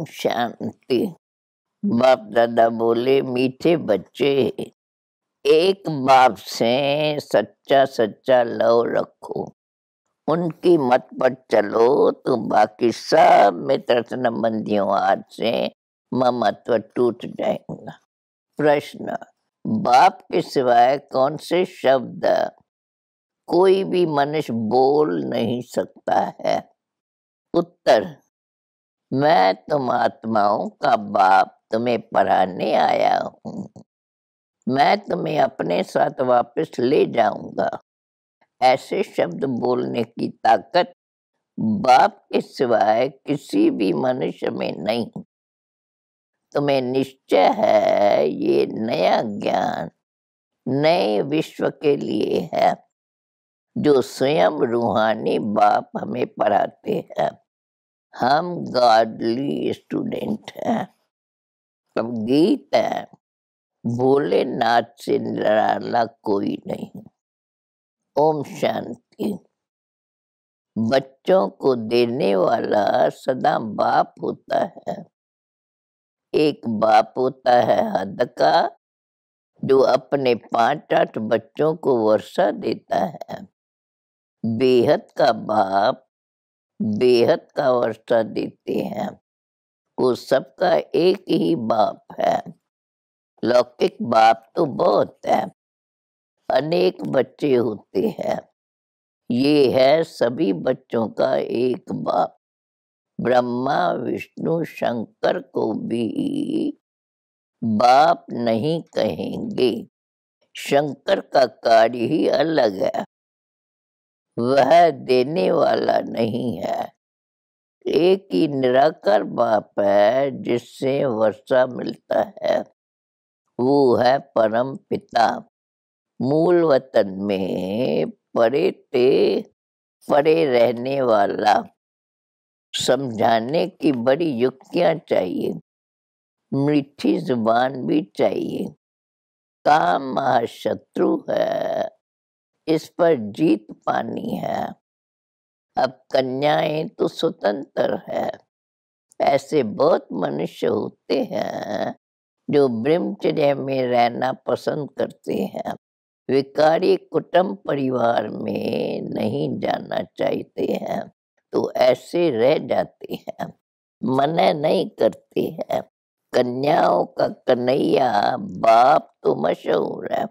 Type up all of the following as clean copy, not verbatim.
शांति। बाप दादा बोले, मीठे बच्चे, एक बाप से सच्चा सच्चा लव रखो, उनकी मत पर चलो तो बाकी सब मित्र संबंधियों आज से ममत्व टूट जाएगा। प्रश्न, बाप के सिवाय कौन से शब्द कोई भी मनुष्य बोल नहीं सकता है? उत्तर, मैं तुम आत्माओं का बाप तुम्हें पढ़ाने आया हूँ, मैं तुम्हें अपने साथ वापस ले जाऊंगा। ऐसे शब्द बोलने की ताकत बाप के सिवाय किसी भी मनुष्य में नहीं। तुम्हें निश्चय है ये नया ज्ञान नए विश्व के लिए है जो स्वयं रूहानी बाप हमें पढ़ाते हैं। हम गॉडली स्टूडेंट हैं। अब गीत है, भोलेनाथ से निराला कोई नहीं। ओम शांति। बच्चों को देने वाला सदा बाप होता है। एक बाप होता है हद का, जो अपने 5-8 बच्चों को वर्षा देता है। बेहद का बाप बेहद का वर्षा देते हैं। वो सबका एक ही बाप है। लौकिक बाप तो बहुत है, अनेक बच्चे होते हैं। ये है सभी बच्चों का एक बाप। ब्रह्मा विष्णु शंकर को भी बाप नहीं कहेंगे। शंकर का कार्य ही अलग है, वह देने वाला नहीं है। एक ही निराकार बाप है जिससे वर्षा मिलता है, वो है परम पिता। मूल वतन में परे ते परे रहने वाला। समझाने की बड़ी युक्तियां चाहिए, मीठी जुबान भी चाहिए। काम महाशत्रु है, इस पर जीत पानी है। अब कन्याएं तो स्वतंत्र है। ऐसे बहुत मनुष्य होते हैं जो ब्रह्मचर्य में रहना पसंद करते हैं। विकारी कुटुंब परिवार में नहीं जाना चाहते हैं, तो ऐसे रह जाते हैं, मना नहीं करते हैं। कन्याओं का कन्हैया बाप तो मशहूर है,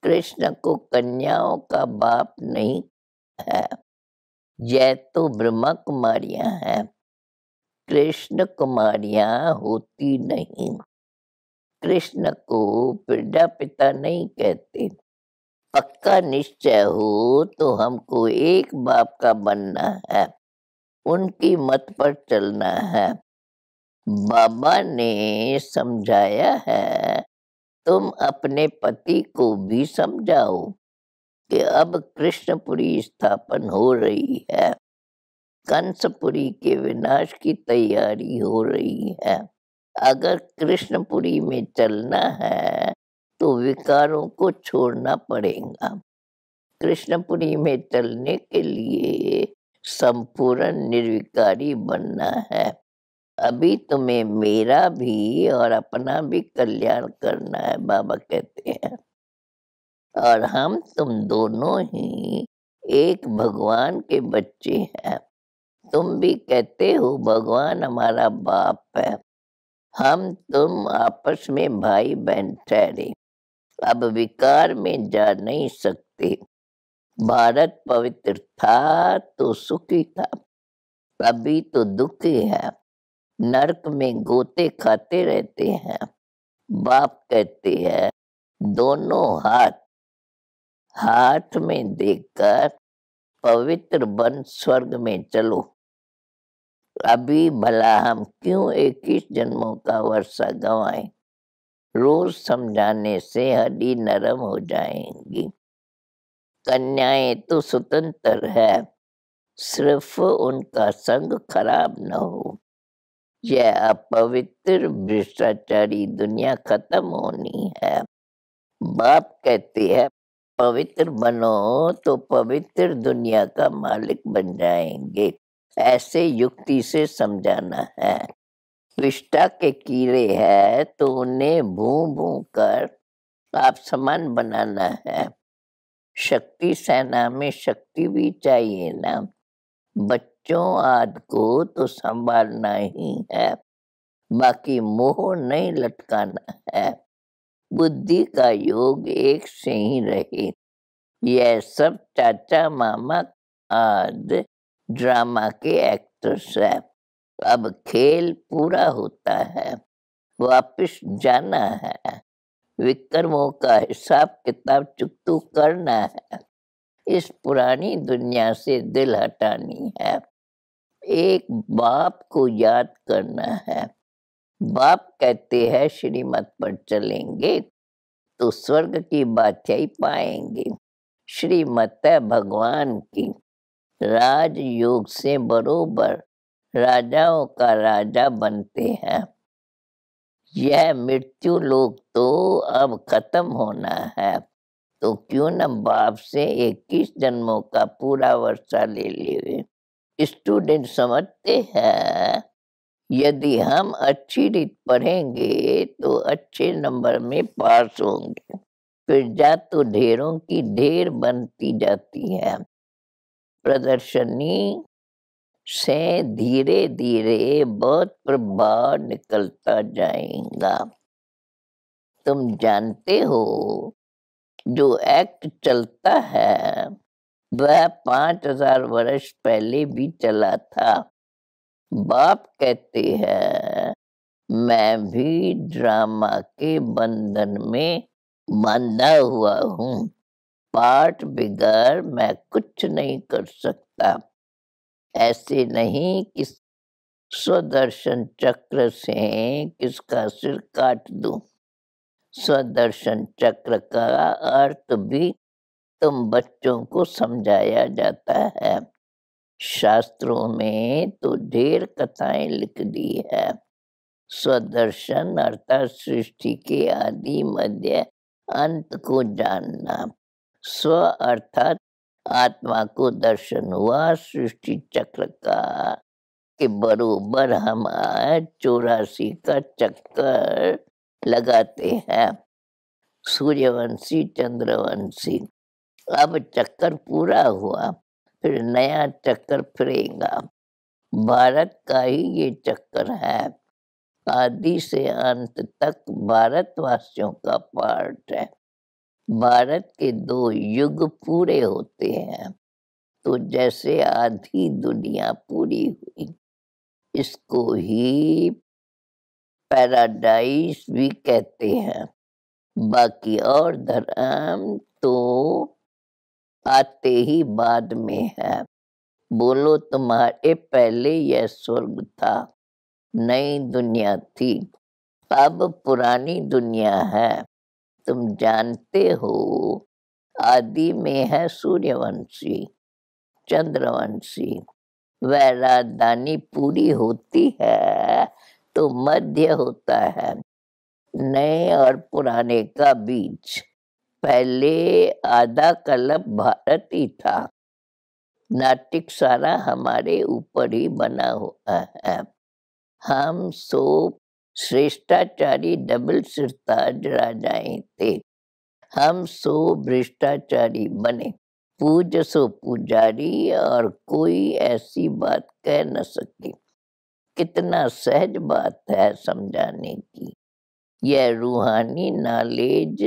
कृष्ण को कन्याओं का बाप नहीं है। यह तो ब्रह्मा कुमारियां हैं, कृष्ण कुमारियां होती नहीं। कृष्ण को प्रजापिता नहीं कहते। पक्का निश्चय हो तो हमको एक बाप का बनना है, उनकी मत पर चलना है। बाबा ने समझाया है, तुम अपने पति को भी समझाओ कि अब कृष्णपुरी स्थापन हो रही है, कंसपुरी के विनाश की तैयारी हो रही है। अगर कृष्णपुरी में चलना है तो विकारों को छोड़ना पड़ेगा। कृष्णपुरी में चलने के लिए संपूर्ण निर्विकारी बनना है। अभी तुम्हें मेरा भी और अपना भी कल्याण करना है, बाबा कहते हैं। और हम तुम दोनों ही एक भगवान के बच्चे हैं। तुम भी कहते हो भगवान हमारा बाप है। हम तुम आपस में भाई बहन ठहरे। अब विकार में जा नहीं सकते। भारत पवित्र था तो सुखी था, अभी तो दुखी है, नरक में गोते खाते रहते हैं। बाप कहते हैं दोनों हाथ हाथ में देखकर पवित्र बन स्वर्ग में चलो। अभी भला हम क्यों 21 जन्मों का वर्षा गंवाएं? रोज समझाने से हड्डी नरम हो जाएंगी। कन्याएं तो स्वतंत्र है, सिर्फ उनका संग खराब न हो। यह अपवित्र भ्रष्टाचारी दुनिया खत्म होनी है। बाप कहते हैं पवित्र बनो तो पवित्र दुनिया का मालिक बन जाएंगे। ऐसे युक्ति से समझाना है। विष्ठा के कीड़े हैं तो उन्हें भूं भूं कर आप समान बनाना है। शक्ति सेना में शक्ति भी चाहिए ना। बच्चों आदि को तो संभालना ही है, बाकी मोह नहीं लटकाना है। बुद्धि का योग एक से ही रहे। यह सब चाचा मामा आदि ड्रामा के एक्टर्स है। अब खेल पूरा होता है, वापिस जाना है। विक्रमों का हिसाब किताब चुकतू करना है। इस पुरानी दुनिया से दिल हटानी है। एक बाप को याद करना है। बाप कहते हैं श्रीमत पर चलेंगे तो स्वर्ग की बादशाही पाएंगे। श्रीमत है भगवान की। राजयोग से बरोबर राजाओं का राजा बनते हैं। यह मृत्यु लोक तो अब खत्म होना है, तो क्यों न बाप से 21 जन्मों का पूरा वर्षा ले लिए। स्टूडेंट समझते हैं यदि हम अच्छी रीत पढ़ेंगे तो अच्छे नंबर में पास होंगे। फिर जा तो ढेरों की ढेर बनती जाती है। प्रदर्शनी से धीरे धीरे बहुत प्रभाव निकलता जाएगा। तुम जानते हो जो एक्ट चलता है वह 5000 वर्ष पहले भी चला था। बाप कहते हैं मैं भी ड्रामा के बंधन में बंधा हुआ हूँ। पाठ बिगैर मैं कुछ नहीं कर सकता। ऐसे नहीं कि स्वदर्शन चक्र से किसका सिर काट दूं। स्वदर्शन चक्र का अर्थ भी तुम बच्चों को समझाया जाता है। शास्त्रों में तो ढेर कथाएं लिख दी है। स्वदर्शन अर्थात सृष्टि के आदि मध्य अंत को जानना। स्व अर्थात आत्मा को दर्शन हुआ सृष्टि चक्र का के बरोबर हम आज 84 का चक्कर लगाते हैं। सूर्यवंशी चंद्रवंशी। अब चक्कर पूरा हुआ, फिर नया चक्कर फिरेगा। भारत का ही ये चक्कर है। आदि से अंत तक भारतवासियों का पार्ट है। भारत के 2 युग पूरे होते हैं तो जैसे आधी दुनिया पूरी हुई। इसको ही पैराडाइज भी कहते हैं। बाकी और धर्म तो आते ही बाद में है। बोलो तुम्हारे पहले यह स्वर्ग था, नई दुनिया थी, अब पुरानी दुनिया है। तुम जानते हो आदि में है सूर्यवंशी चंद्रवंशी। वह राजधानी पूरी होती है तो मध्य होता है नए और पुराने का बीच। पहले आधा कल्प भारत ही था। नाटक सारा हमारे ऊपर ही बना हुआ है। हम सो श्रेष्ठाचारी डबल सिरताज राजाएं थे। हम सो भ्रष्टाचारी बने। पूज सो पुजारी और कोई ऐसी बात कह न सके। कितना सहज बात है समझाने की। यह रूहानी नॉलेज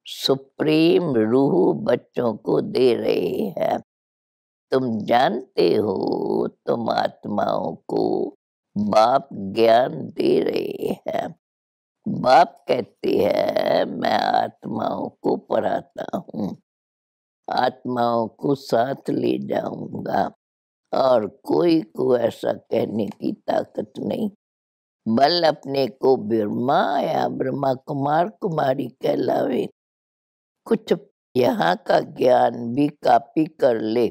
सुप्रीम रूह बच्चों को दे रहे हैं। तुम जानते हो तुम आत्माओं को बाप ज्ञान दे रहे हैं। बाप कहते हैं मैं आत्माओं को पढ़ाता हूँ, आत्माओं को साथ ले जाऊंगा और कोई को ऐसा कहने की ताकत नहीं। बल अपने को ब्रह्मा या ब्रह्मा कुमार कुमारी कहलावे। कुछ यहाँ का ज्ञान भी कॉपी कर ले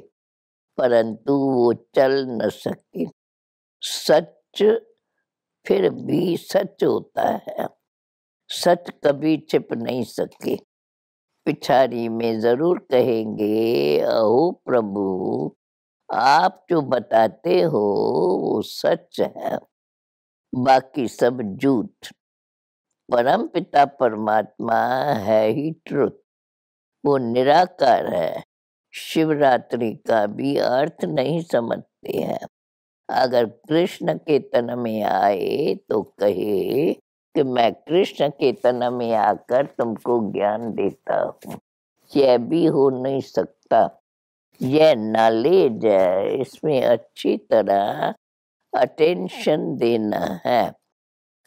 परंतु वो चल न सके। सच फिर भी सच होता है। सच कभी छिप नहीं सके। पिछाड़ी में जरूर कहेंगे अहो प्रभु आप जो बताते हो वो सच है। बाकी सब झूठ। परम पिता परमात्मा है ही ट्रुथ, वो निराकार है। शिवरात्रि का भी अर्थ नहीं समझते हैं। अगर कृष्ण के तन में आए तो कहे कि मैं कृष्ण के तन में आकर तुमको ज्ञान देता हूँ, यह भी हो नहीं सकता। यह नॉलेज है, इसमें अच्छी तरह अटेंशन देना है।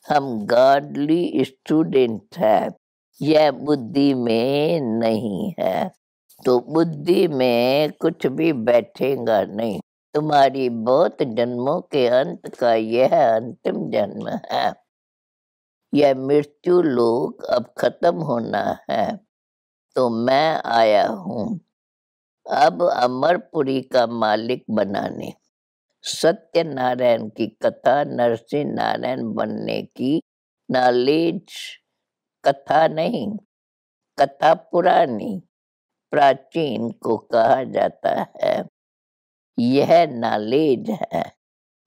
हम गॉडली स्टूडेंट है, यह बुद्धि में नहीं है। तो बुद्धि में कुछ भी बैठेगा नहीं। तुम्हारी बहुत जन्मों के अंत का यह अंतिम जन्म है। यह मृत्यु लोक अब खत्म होना है, तो मैं आया हूँ अब अमरपुरी का मालिक बनाने। सत्यनारायण की कथा नरसिंह नारायण बनने की नॉलेज कथा नहीं, कथा पुरानी प्राचीन को कहा जाता है। यह नॉलेज है,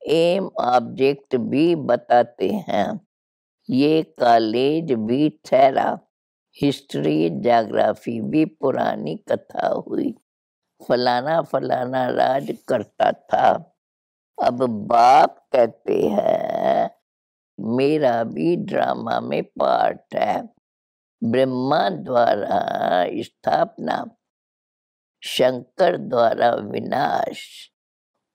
एम ऑब्जेक्ट भी बताते हैं। ये कॉलेज भी ठहरा, हिस्ट्री ज्योग्राफी भी पुरानी कथा हुई। फलाना फलाना राज करता था। अब बाप कहते हैं मेरा भी ड्रामा में पार्ट है। ब्रह्मा द्वारा स्थापना, शंकर द्वारा विनाश।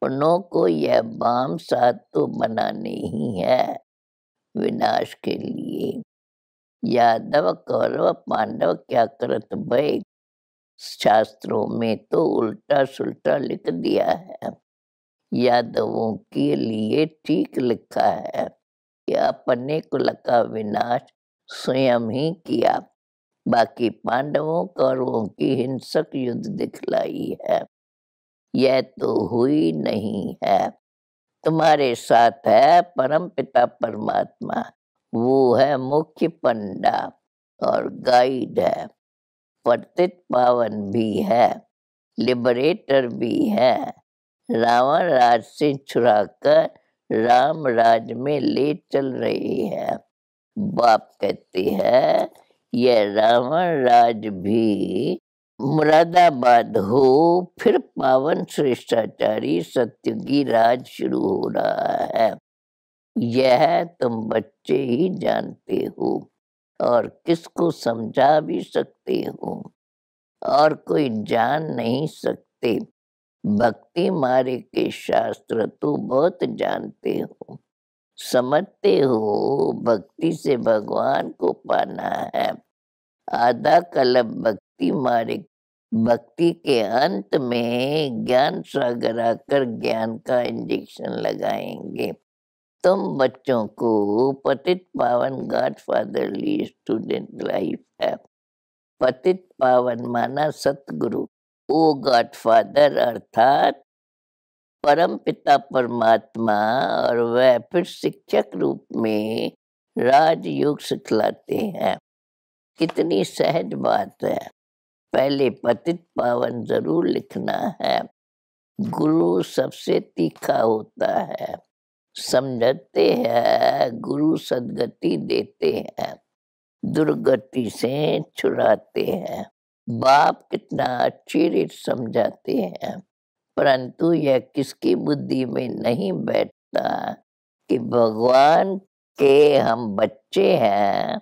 उन्हों को यह बाम साध तो बनानी ही है विनाश के लिए। यादव कौरव पांडव क्या करत भय, शास्त्रों में तो उल्टा सुल्टा लिख दिया है। यादवों के लिए ठीक लिखा है कि अपने कुल का विनाश स्वयं ही किया। बाकी पांडवों कौरवों की हिंसक युद्ध दिखलाई है, यह तो हुई नहीं है। तुम्हारे साथ है परम पिता परमात्मा, वो है मुख्य पंडा और गाइड है। पतित पावन भी है, लिबरेटर भी है। रावण राज से छुड़ाकर राम राज में ले चल रही है। बाप कहते हैं यह रावण राज भी मुरादाबाद हो, फिर पावन श्रेष्ठाचारी सत्यगी राज शुरू हो रहा है। यह तुम बच्चे ही जानते हो और किसको समझा भी सकते हो, और कोई जान नहीं सकते। भक्ति मारे के शास्त्र तो बहुत जानते हो, समझते हो भक्ति से भगवान को पाना है। आधा कल्प भक्ति मारे, भक्ति के अंत में ज्ञान सागर आकर ज्ञान का इंजेक्शन लगाएंगे। तुम बच्चों को पतित पावन गॉड फादरली स्टूडेंट लाइफ है। पतित पावन माना सतगुरु, ओ गॉड फादर अर्थात परम पिता परमात्मा, और वह फिर शिक्षक रूप में राजयोग सिखलाते हैं। कितनी सहज बात है। पहले पतित पावन जरूर लिखना है। गुरु सबसे तीखा होता है, समझते हैं गुरु सदगति देते हैं, दुर्गति से छुड़ाते हैं। बाप कितना अच्छी रीत समझाते हैं, परंतु यह किसकी बुद्धि में नहीं बैठता कि भगवान के हम बच्चे हैं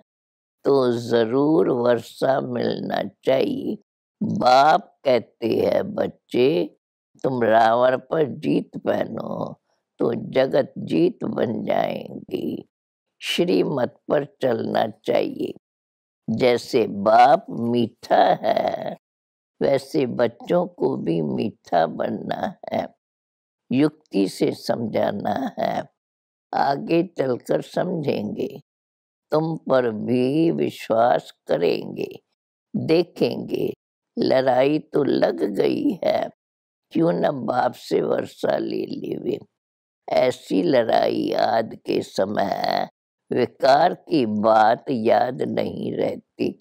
तो जरूर वर्षा मिलना चाहिए। बाप कहते हैं बच्चे तुम रावण पर जीत पहनो तो जगत जीत बन जाएंगी। श्रीमत पर चलना चाहिए। जैसे बाप मीठा है वैसे बच्चों को भी मीठा बनना है, युक्ति से समझाना है। आगे चलकर समझेंगे, तुम पर भी विश्वास करेंगे। देखेंगे लड़ाई तो लग गई है, क्यों न बाप से वर्षा ले लेवे। ऐसी लड़ाई आज के समय विकार की बात याद नहीं रहती।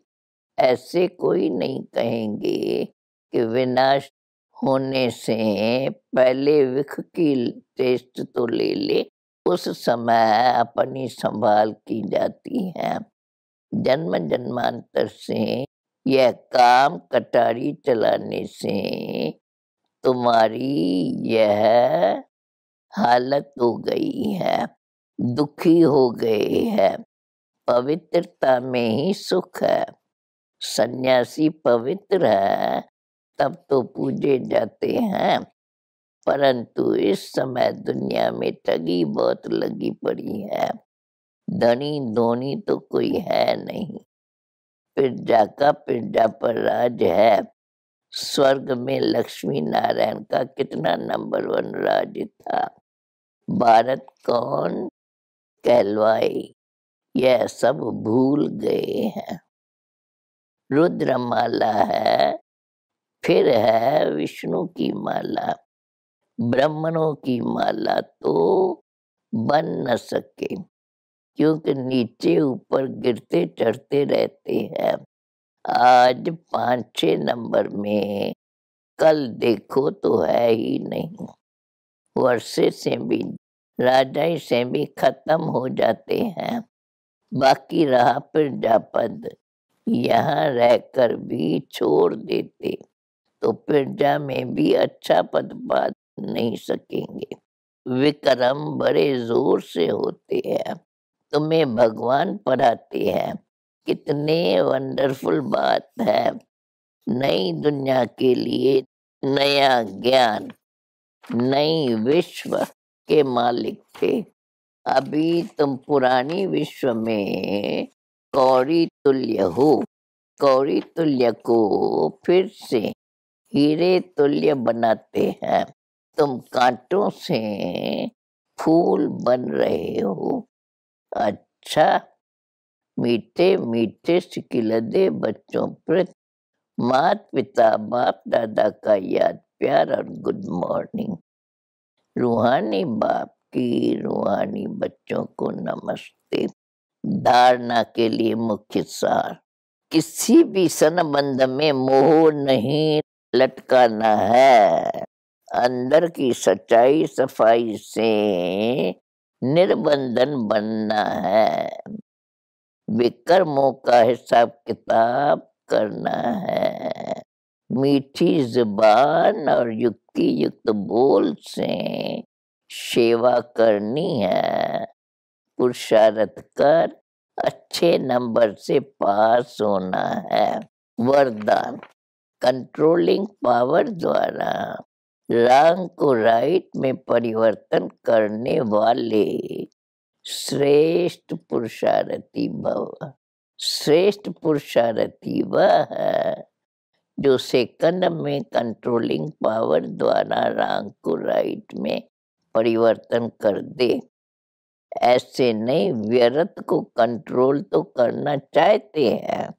ऐसे कोई नहीं कहेंगे कि विनाश होने से पहले विख की टेस्ट तो ले ले, उस समय अपनी संभाल की जाती है। जन्म जन्मांतर से यह काम कटारी चलाने से तुम्हारी यह हालत हो गई है, दुखी हो गए है। पवित्रता में ही सुख है। सन्यासी पवित्र है तब तो पूजे जाते हैं, परंतु इस समय दुनिया में ठगी बहुत लगी पड़ी है। धनी धोनी तो कोई है नहीं। प्रजा का प्रजा पर राज है। स्वर्ग में लक्ष्मी नारायण का कितना नंबर 1 राज्य था। भारत कौन कहलवाए, यह सब भूल गए हैं। रुद्रमाला है, फिर है विष्णु की माला। ब्राह्मणों की माला तो बन न सके, क्योंकि नीचे ऊपर गिरते चढ़ते रहते हैं। आज 5-6 नंबर में, कल देखो तो है ही नहीं। वर्षे से भी राजाई से भी खत्म हो जाते हैं। बाकी रहा प्रजापद, यहाँ रहकर भी छोड़ देते तो प्रजा में भी अच्छा पद पा नहीं सकेंगे। विक्रम बड़े जोर से होते हैं। तुम्हें भगवान पढ़ाते हैं। कितने वंडरफुल बात है। नई दुनिया के लिए नया ज्ञान, नई विश्व के मालिक थे। अभी तुम पुरानी विश्व में कौड़ी तुल्य हो। कौड़ी तुल्य को फिर से हीरे तुल्य बनाते हैं। तुम कांटों से फूल बन रहे हो। अच्छा, मीठे मीठे सिकिलदे बच्चों पर माता पिता बाप दादा का याद प्यार और गुड मॉर्निंग। रूहानी बाप की रूहानी बच्चों को नमस्ते। धारणा के लिए मुख्य सार, किसी भी संबंध में मोह नहीं लटकाना है। अंदर की सच्चाई सफाई से निर्बंधन बनना है। विकर्मों का हिसाब किताब करना है। मीठी जुबान और युक्ति युक्त बोल से सेवा करनी है। पुरुषार्थ कर अच्छे नंबर से पास होना है। वरदान, कंट्रोलिंग पावर द्वारा रंग को राइट में परिवर्तन करने वाले श्रेष्ठ पुरुषार्थी भव। श्रेष्ठ पुरुषार्थी वह है जो सेकंड में कंट्रोलिंग पावर द्वारा रंग को राइट में परिवर्तन कर दे। ऐसे नहीं, व्यर्थ को कंट्रोल तो करना चाहते हैं,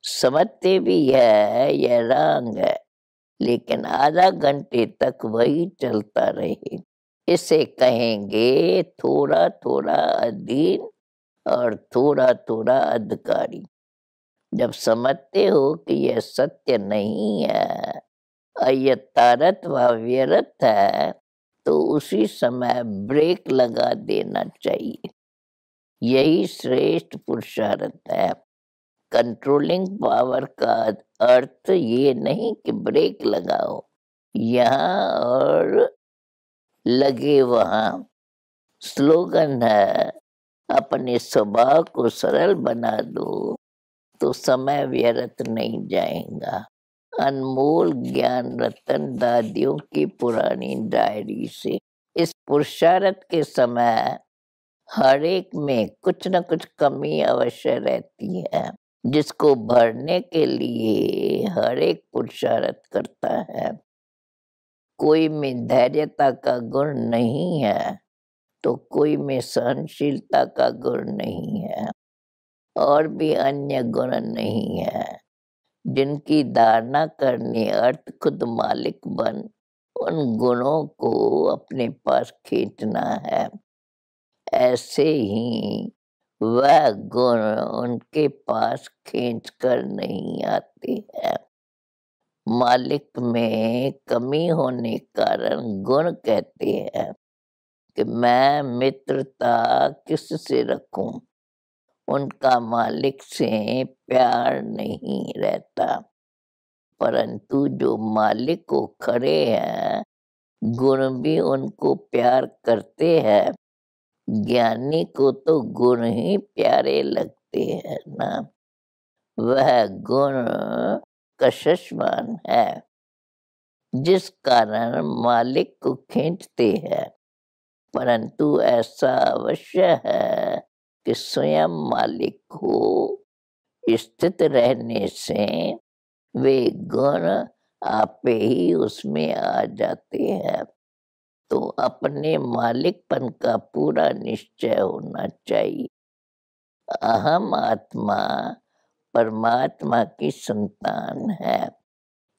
समझते भी है यह रंग है, लेकिन आधा घंटे तक वही चलता रहे। इसे कहेंगे थोड़ा थोड़ा अधीन और थोड़ा थोड़ा अधिकारी। जब समझते हो कि यह सत्य नहीं है, अयथार्थ व व्यर्थ है, तो उसी समय ब्रेक लगा देना चाहिए। यही श्रेष्ठ पुरुषार्थ है। कंट्रोलिंग पावर का अर्थ ये नहीं कि ब्रेक लगाओ यहाँ और लगे वहाँ। स्लोगन है, अपने स्वभाव को सरल बना दो तो समय व्यर्थ नहीं जाएगा। अनमोल ज्ञान रतन दादियों की पुरानी डायरी से। इस पुरुषार्थ के समय हर एक में कुछ न कुछ कमी अवश्य रहती है, जिसको भरने के लिए हर एक पुरुषार्थ करता है। कोई में धैर्यता का गुण नहीं है तो कोई में सहनशीलता का गुण नहीं है, और भी अन्य गुण नहीं है जिनकी धारणा करनी अर्थ खुद मालिक बन उन गुणों को अपने पास खींचना है। ऐसे ही वह गुण उनके पास खींच कर नहीं आते हैं। मालिक में कमी होने कारण गुण कहते हैं। कि मैं मित्रता किससे रखूं, उनका मालिक से प्यार नहीं रहता। परंतु जो मालिक को खड़े हैं, गुण भी उनको प्यार करते हैं। ज्ञानी को तो गुण ही प्यारे लगते हैं ना। वह गुण कशस्मान है, जिस कारण मालिक को खींचते हैं। परंतु ऐसा अवश्य है कि स्वयं मालिक को स्थित रहने से वे गुण आपे ही उसमें आ जाते हैं। तो अपने मालिकपन का पूरा निश्चय होना चाहिए। अहम आत्मा परमात्मा की संतान है,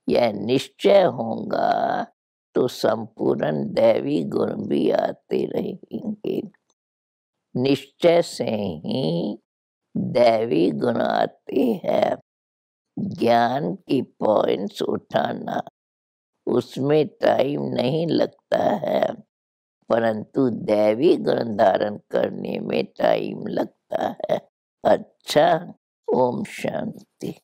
यह निश्चय होगा तो संपूर्ण दैवी गुण भी आते रहेंगे। निश्चय से ही दैवी गुण आते हैं। ज्ञान की पॉइंट्स उठाना, उसमें टाइम नहीं लगता है, परंतु दैवी गुण धारण करने में टाइम लगता है। अच्छा, ओम शांति।